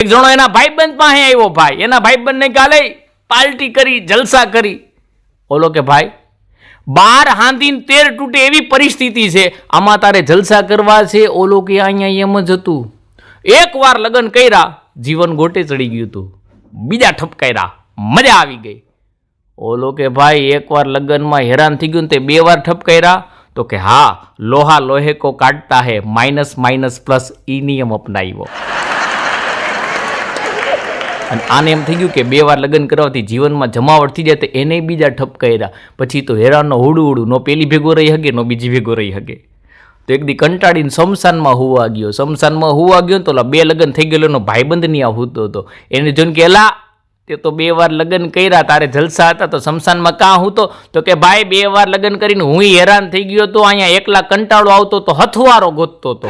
એક જણો એના ભાઈબંધ પાસે આવ્યો, ભાઈ એના ભાઈબંધને કાલે પાર્ટી કરી, જલસા કરી. ઓલો કે ભાઈ 12 હાંધીને 13 તૂટે એવી પરિસ્થિતિ છે, આમાં તારે જલસા કરવા છે? ઓલો કે અહીંયા એમ જ હતું, એકવાર લગ્ન કર્યા જીવન ગોટે ચડી ગયું હતું, બીજા ઠપકાર્યા મજા આવી ગઈ. ઓલો કે ભાઈ એકવાર લગ્નમાં હેરાન થઈ ગયું ને તે 2 વાર ઠપકાર્યા? તો કે હા, લોહા લોહે કો કાટતા હે, માઇનસ માઇનસ પ્લસ ઈ નિયમ અપનાવ્યો. અને આને એમ થઈ ગયું કે 2 વાર લગ્ન કરવાથી જીવનમાં જમાવટ થઈ જાય, તો એને બીજા ઠપકાર્યા. પછી તો હેરાનનો હુડું નો પેલી ભેગો રહી શકે, નો બીજી ભેગો રહી શકે. તો એક દી કંટાળીને શમશાનમાં હુવા ગયો. શમશાનમાં હુવા ગયો તો 2 લગ્ન થઈ ગયેલો ભાઈબંધ ની આ હૂતો હતો. એને જોઈને કે એલા તે તો 2 વાર લગ્ન કર્યા, તારે જલસા હતા, તો શમશાનમાં કાં હૂતો? તો કે ભાઈ 2 વાર લગ્ન કરીને હું હેરાન થઈ ગયો તો, અહીંયા એકલા કંટાળો આવતો તો હથવારો ગોતતો હતો.